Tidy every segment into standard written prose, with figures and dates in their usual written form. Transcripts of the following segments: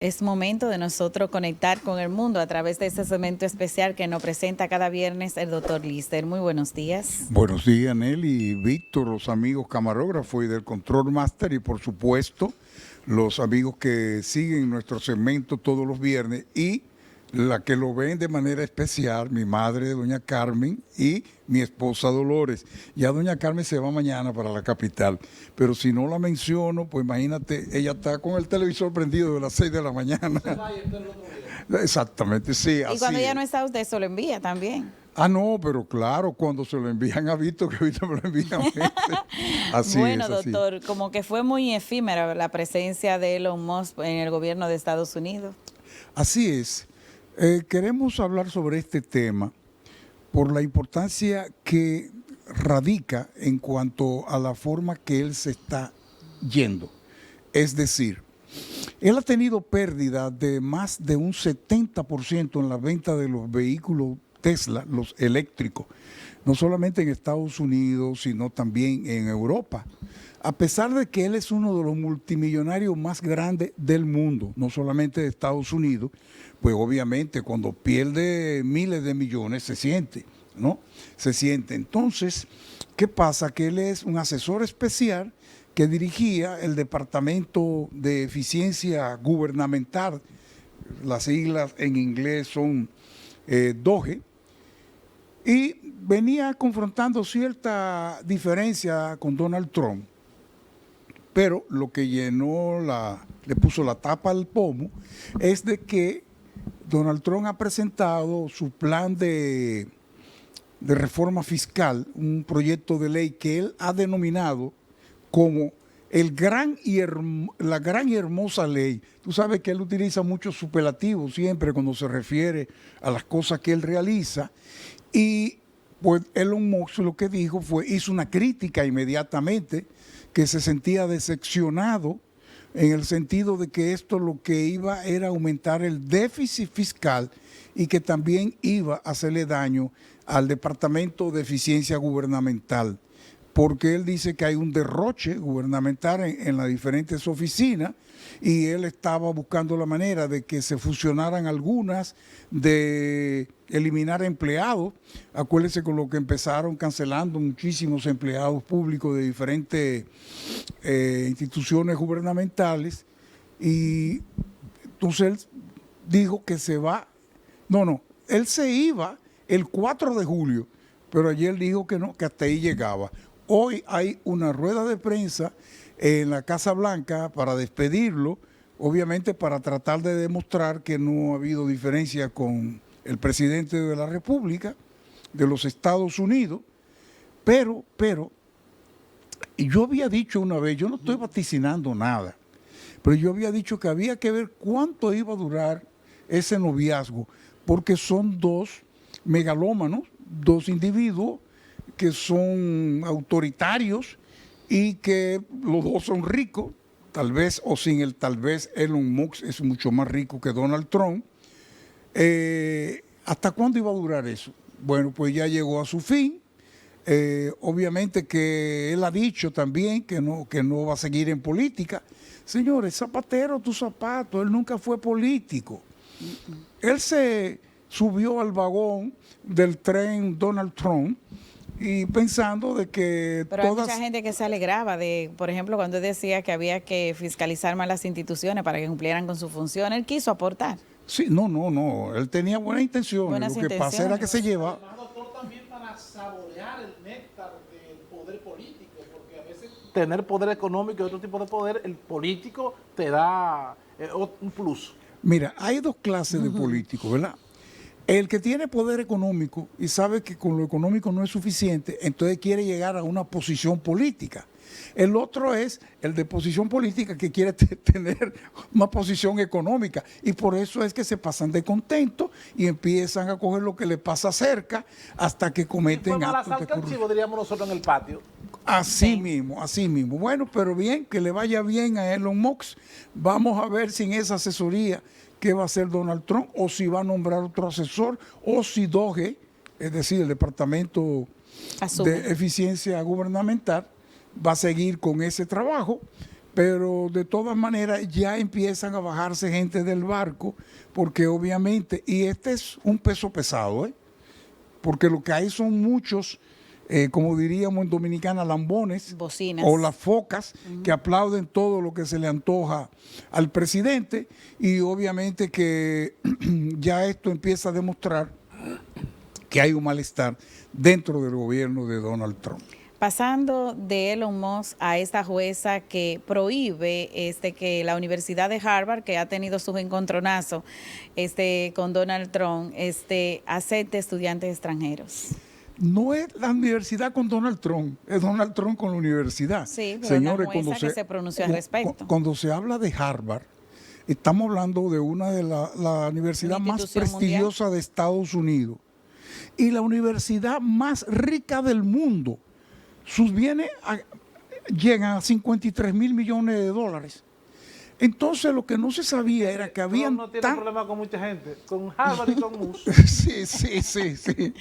Es momento de nosotros conectar con el mundo a través de ese segmento especial que nos presenta cada viernes el doctor Lister. Muy buenos días. Buenos días, Nelly, Víctor, los amigos camarógrafos y del Control Master y por supuesto los amigos que siguen nuestro segmento todos los viernes y la que lo ven de manera especial, mi madre, doña Carmen, y mi esposa Dolores. Ya doña Carmen se va mañana para la capital, pero si no la menciono, pues imagínate, ella está con el televisor prendido de las 6 de la mañana. Exactamente, sí. Y cuando ella no está, usted se lo envía también. No, pero claro, cuando se lo envían a Víctor, que Víctor me lo envía a mí. Bueno, doctor, como que fue muy efímera la presencia de Elon Musk en el gobierno de Estados Unidos. Así es. Queremos hablar sobre este tema por la importancia que radica en cuanto a la forma que él se está yendo. Es decir, él ha tenido pérdida de más de un 70% en la venta de los vehículos Tesla, los eléctricos, no solamente en Estados Unidos, sino también en Europa. A pesar de que él es uno de los multimillonarios más grandes del mundo, no solamente de Estados Unidos, pues obviamente cuando pierde miles de millones se siente, ¿no? Se siente. Entonces, ¿qué pasa? Que él es un asesor especial que dirigía el Departamento de Eficiencia Gubernamental, las siglas en inglés son DOGE, y venía confrontando cierta diferencia con Donald Trump, pero lo que le puso la tapa al pomo es de que Donald Trump ha presentado su plan de reforma fiscal, un proyecto de ley que él ha denominado como la gran y hermosa ley. Tú sabes que él utiliza muchos superlativos siempre cuando se refiere a las cosas que él realiza. Y pues Elon Musk lo que dijo hizo una crítica inmediatamente, que se sentía decepcionado en el sentido de que esto lo que iba era aumentar el déficit fiscal y que también iba a hacerle daño al Departamento de Eficiencia Gubernamental, porque él dice que hay un derroche gubernamental en las diferentes oficinas y él estaba buscando la manera de que se fusionaran algunas, de eliminar empleados. Acuérdense con lo que empezaron cancelando muchísimos empleados públicos de diferentes instituciones gubernamentales, y entonces él dijo que se va, él se iba el 4 de julio, pero ayer dijo que no, que hasta ahí llegaba. Hoy hay una rueda de prensa en la Casa Blanca para despedirlo, obviamente para tratar de demostrar que no ha habido diferencia con el presidente de la República de los Estados Unidos, pero yo había dicho una vez, yo no estoy vaticinando nada, pero yo había dicho que había que ver cuánto iba a durar ese noviazgo, porque son dos megalómanos, dos individuos que son autoritarios y que los dos son ricos, tal vez o sin el tal vez. Elon Musk es mucho más rico que Donald Trump. ¿Hasta cuándo iba a durar eso? Bueno, pues ya llegó a su fin. Obviamente que él ha dicho también que no va a seguir en política. Señores, zapatero tu zapato, él nunca fue político. Él se subió al vagón del tren Donald Trump y pensando de que pero hay mucha gente que se alegraba de, por ejemplo, cuando él decía que había que fiscalizar más las instituciones para que cumplieran con su función. Él quiso aportar. Sí, no, él tenía buenas intenciones. Lo que pasa era que se lleva... Además, doctor, también para saborear el néctar del poder político, porque a veces tener poder económico y otro tipo de poder, el político te da un plus. Mira, hay dos clases de políticos, ¿verdad? El que tiene poder económico y sabe que con lo económico no es suficiente, entonces quiere llegar a una posición política. El otro es el de posición política que quiere tener una posición económica, y por eso es que se pasan de contento y empiezan a coger lo que les pasa cerca hasta que cometen actos de corrupción. Diríamos nosotros en el patio. Así mismo, así mismo. Bueno, pero bien, que le vaya bien a Elon Musk. Vamos a ver si en esa asesoría qué va a hacer Donald Trump, o si va a nombrar otro asesor, o si DOGE, es decir, el Departamento de Eficiencia Gubernamental, va a seguir con ese trabajo. pero de todas maneras ya empiezan a bajarse gente del barco, porque obviamente, y este es un peso pesado, porque lo que hay son muchos, como diríamos en Dominicana, lambones, bocinas, o las focas, que aplauden todo lo que se le antoja al presidente, y obviamente que ya esto empieza a demostrar que hay un malestar dentro del gobierno de Donald Trump. Pasando de Elon Musk a esta jueza que prohíbe que la Universidad de Harvard, que ha tenido sus encontronazos con Donald Trump, acepte estudiantes extranjeros. No es la universidad con Donald Trump, es Donald Trump con la universidad. Sí, pero señores, una jueza que se pronunció al respecto. Cuando se habla de Harvard, estamos hablando de una de la universidad más prestigiosa mundial de Estados Unidos y la universidad más rica del mundo. Sus bienes llegan a 53 mil millones de dólares. Entonces lo que no se sabía era que habían... No tiene problema con mucha gente, con Harvard y con Musk. Sí.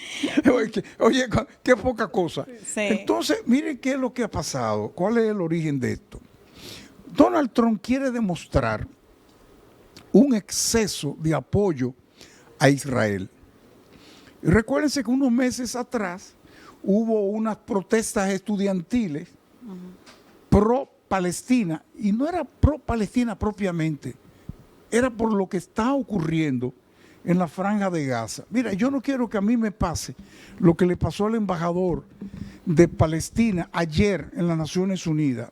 Oye, qué poca cosa. Sí. Entonces, miren qué es lo que ha pasado. ¿Cuál es el origen de esto? Donald Trump quiere demostrar un exceso de apoyo a Israel. Y recuérdense que unos meses atrás hubo unas protestas estudiantiles pro-Palestina, y no era pro-Palestina propiamente, era por lo que está ocurriendo en la Franja de Gaza. Mira, yo no quiero que a mí me pase lo que le pasó al embajador de Palestina ayer en las Naciones Unidas,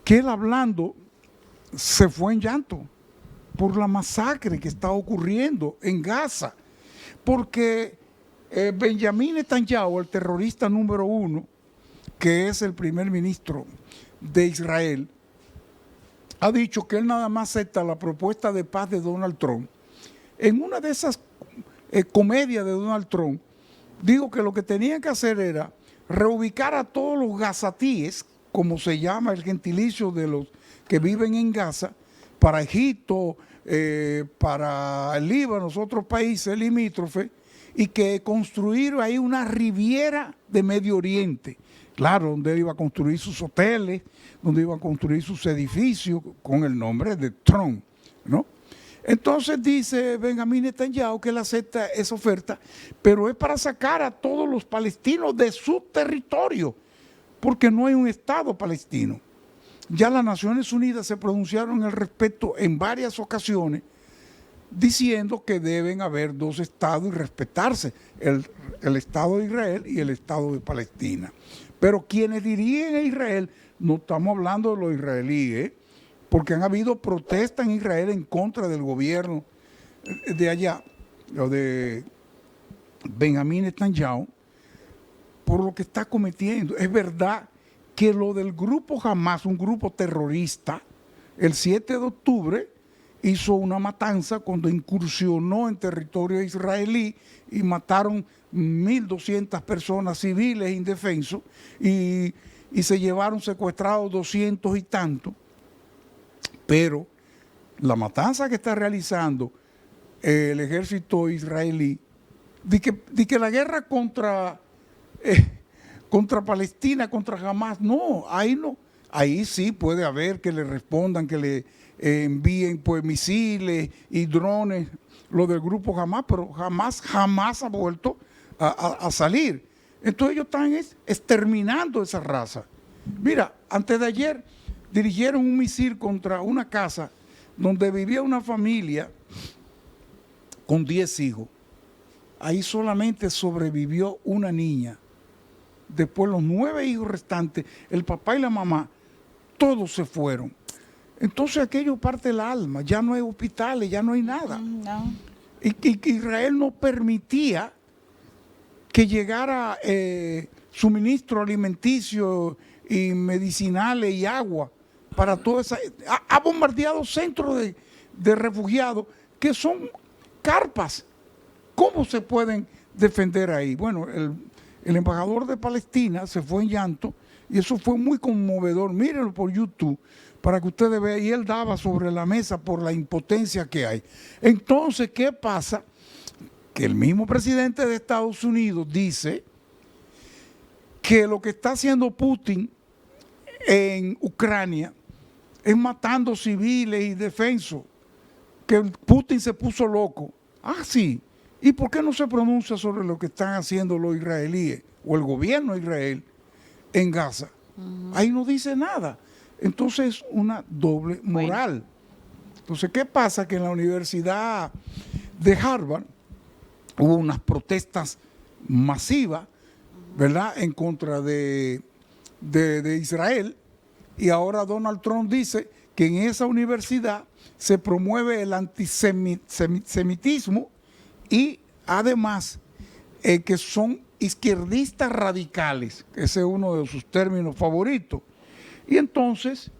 que él hablando se fue en llanto por la masacre que está ocurriendo en Gaza, porque Benjamín Netanyahu, el terrorista número 1, que es el primer ministro de Israel, ha dicho que él nada más acepta la propuesta de paz de Donald Trump. En una de esas comedias de Donald Trump, digo que lo que tenían que hacer era reubicar a todos los gazatíes, como se llama el gentilicio de los que viven en Gaza, para Egipto, para el Líbano, otros países limítrofes, y que construir ahí una riviera de Medio Oriente. Claro, donde él iba a construir sus hoteles, donde iba a construir sus edificios con el nombre de Trump, ¿no? Entonces dice Benjamín Netanyahu que él acepta esa oferta, pero es para sacar a todos los palestinos de su territorio, porque no hay un Estado palestino. Ya las Naciones Unidas se pronunciaron al respecto en varias ocasiones, diciendo que deben haber dos estados y respetarse, el Estado de Israel y el Estado de Palestina. Pero quienes dirigen a Israel, no estamos hablando de los israelíes, porque han habido protestas en Israel en contra del gobierno de allá, o de Benjamín Netanyahu, por lo que está cometiendo. Es verdad que lo del grupo Hamas, un grupo terrorista, el 7 de octubre hizo una matanza cuando incursionó en territorio israelí y mataron 1.200 personas civiles indefensos y se llevaron secuestrados 200 y tantos. Pero la matanza que está realizando el ejército israelí, de que la guerra contra Palestina, contra Hamas, no, ahí sí puede haber que le respondan, que le envíen pues misiles y drones, lo del grupo Hamas, pero jamás ha vuelto a salir. Entonces ellos están exterminando esa raza. Mira, antes de ayer dirigieron un misil contra una casa donde vivía una familia con 10 hijos. Ahí solamente sobrevivió una niña. Después los 9 hijos restantes, el papá y la mamá, todos se fueron. Entonces aquello parte el alma, ya no hay hospitales, ya no hay nada. No. Y que Israel no permitía que llegara suministro alimenticio y medicinales y agua para toda esa... Ha bombardeado centros de refugiados que son carpas. ¿Cómo se pueden defender ahí? Bueno, el embajador de Palestina se fue en llanto y eso fue muy conmovedor. Mírenlo por YouTube para que ustedes vean. Y él daba sobre la mesa por la impotencia que hay. Entonces, ¿qué pasa? Que el mismo presidente de Estados Unidos dice que lo que está haciendo Putin en Ucrania es matando civiles y defensos, que Putin se puso loco. Ah, sí. ¿Y por qué no se pronuncia sobre lo que están haciendo los israelíes o el gobierno de Israel en Gaza? Ahí no dice nada. Entonces es una doble moral. Bueno. Entonces, ¿qué pasa? Que en la Universidad de Harvard hubo unas protestas masivas, ¿verdad?, en contra de Israel, y ahora Donald Trump dice que en esa universidad se promueve el antisemitismo y además que son izquierdistas radicales, ese es uno de sus términos favoritos. Y entonces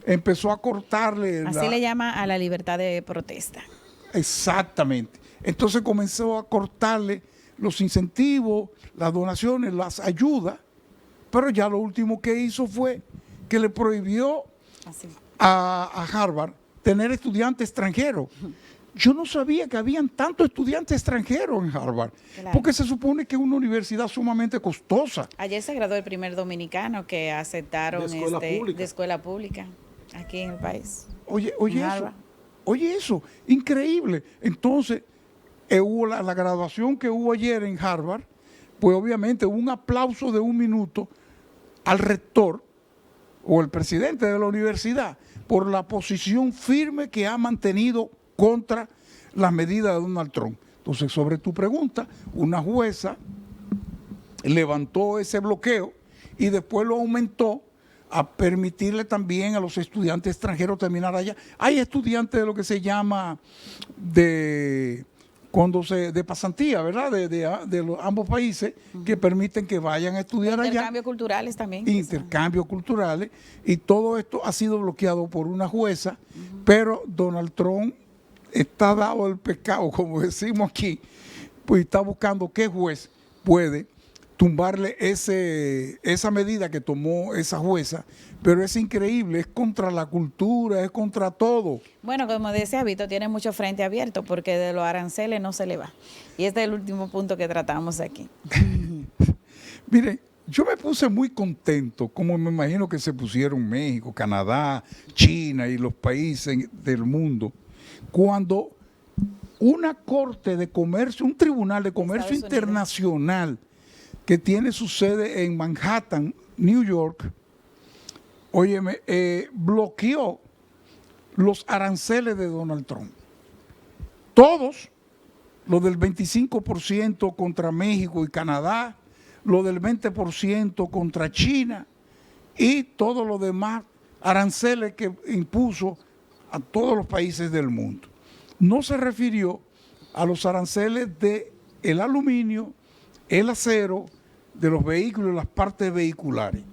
empezó a cortarle... Así le llama a la libertad de protesta. Exactamente. Entonces comenzó a cortarle los incentivos, las donaciones, las ayudas, pero ya lo último que hizo fue que le prohibió a Harvard tener estudiantes extranjeros. Yo no sabía que habían tantos estudiantes extranjeros en Harvard, claro, porque se supone que es una universidad sumamente costosa. Ayer se graduó el primer dominicano que aceptaron de escuela pública aquí en el país. Oye eso, increíble. Entonces, hubo la graduación que hubo ayer en Harvard, pues obviamente hubo un aplauso de 1 minuto al rector o el presidente de la universidad por la posición firme que ha mantenido contra las medidas de Donald Trump. Entonces, sobre tu pregunta, una jueza levantó ese bloqueo y después lo aumentó a permitirle también a los estudiantes extranjeros terminar allá. Hay estudiantes de lo que se llama de pasantía, ¿verdad? De ambos países que permiten que vayan a estudiar allá. Intercambios culturales también. Intercambios culturales. Y todo esto ha sido bloqueado por una jueza, pero Donald Trump está dado el pecado, como decimos aquí, pues está buscando qué juez puede tumbarle esa medida que tomó esa jueza, pero es increíble, es contra la cultura, es contra todo. Bueno, como decía Vito, tiene mucho frente abierto porque de los aranceles no se le va. Y este es el último punto que tratamos aquí. Miren, yo me puse muy contento, como me imagino que se pusieron México, Canadá, China y los países del mundo, cuando una corte de comercio, un tribunal de comercio internacional que tiene su sede en Manhattan, New York, óyeme, bloqueó los aranceles de Donald Trump. Todos, los del 25% contra México y Canadá, lo del 20% contra China y todos los demás aranceles que impuso a todos los países del mundo. No se refirió a los aranceles del aluminio, el acero, de los vehículos y las partes vehiculares.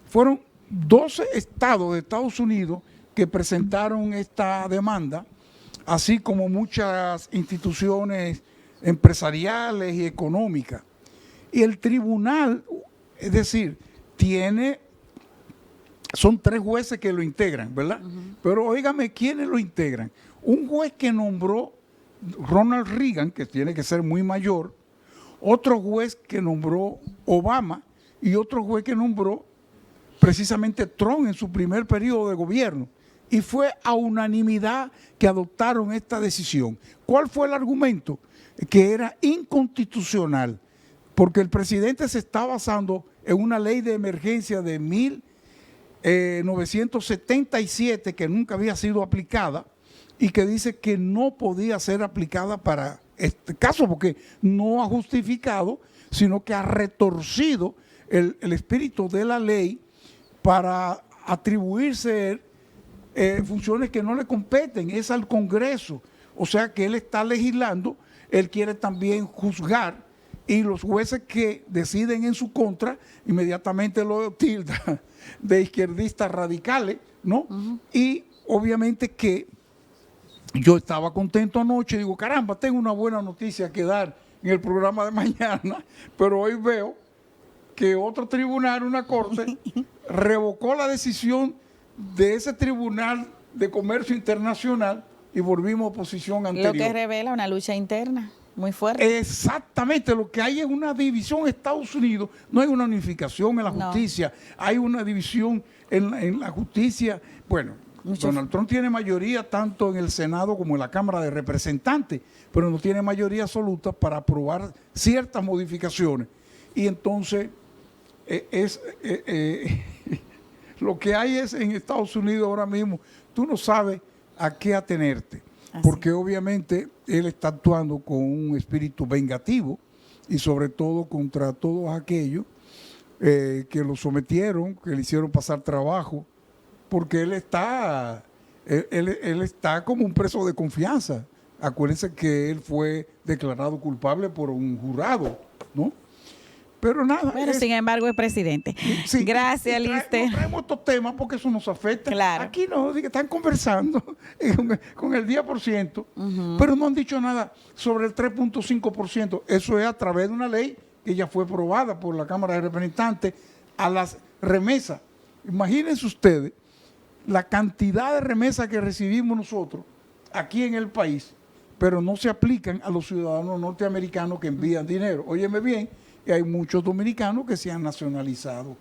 Fueron 12 estados de Estados Unidos que presentaron esta demanda, así como muchas instituciones empresariales y económicas. Y el tribunal, es decir, son 3 jueces que lo integran, ¿verdad? Pero óigame, ¿quiénes lo integran? Un juez que nombró Ronald Reagan, que tiene que ser muy mayor, otro juez que nombró Obama y otro juez que nombró precisamente Trump en su primer periodo de gobierno. Y fue a unanimidad que adoptaron esta decisión. ¿Cuál fue el argumento? Que era inconstitucional, porque el presidente se está basando en una ley de emergencia de 1977 que nunca había sido aplicada y que dice que no podía ser aplicada para este caso porque no ha justificado, sino que ha retorcido el espíritu de la ley para atribuirse funciones que no le competen, es al Congreso. O sea que él está legislando, él quiere también juzgar y los jueces que deciden en su contra inmediatamente lo tildan de izquierdistas radicales, ¿no? Y obviamente que yo estaba contento anoche, digo, caramba, tengo una buena noticia que dar en el programa de mañana, pero hoy veo que otro tribunal, una corte, revocó la decisión de ese tribunal de comercio internacional y volvimos a posición anterior. Lo que revela una lucha interna muy fuerte. Exactamente, lo que hay es una división en Estados Unidos, no hay una unificación en la justicia, hay una división en la justicia. Bueno, Donald Trump tiene mayoría tanto en el Senado como en la Cámara de Representantes, pero no tiene mayoría absoluta para aprobar ciertas modificaciones. Y entonces lo que hay es en Estados Unidos ahora mismo, tú no sabes a qué atenerte, porque obviamente él está actuando con un espíritu vengativo y sobre todo contra todos aquellos que lo sometieron, que le hicieron pasar trabajo, porque él está como un preso de confianza. Acuérdense que él fue declarado culpable por un jurado, ¿no? Pero nada. Bueno, sin embargo, es presidente. Sí, gracias, Lister. No traemos estos temas porque eso nos afecta. Claro. Aquí no, están conversando con el 10%, pero no han dicho nada sobre el 3.5%. Eso es a través de una ley que ya fue aprobada por la Cámara de Representantes a las remesas. Imagínense ustedes la cantidad de remesas que recibimos nosotros aquí en el país, pero no se aplican a los ciudadanos norteamericanos que envían dinero. Óyeme bien, y hay muchos dominicanos que se han nacionalizado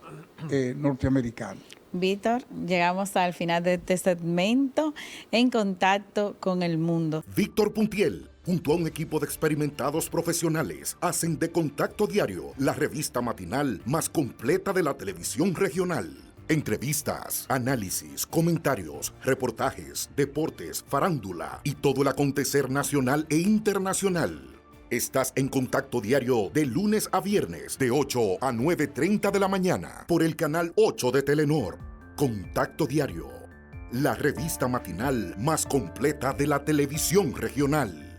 norteamericanos. Víctor, llegamos al final de este segmento en contacto con el mundo. Víctor Puntiel, junto a un equipo de experimentados profesionales, hacen de Contacto Diario la revista matinal más completa de la televisión regional. Entrevistas, análisis, comentarios, reportajes, deportes, farándula y todo el acontecer nacional e internacional. Estás en Contacto Diario de lunes a viernes de 8 a 9:30 de la mañana por el canal 8 de Telenor. Contacto Diario, la revista matinal más completa de la televisión regional.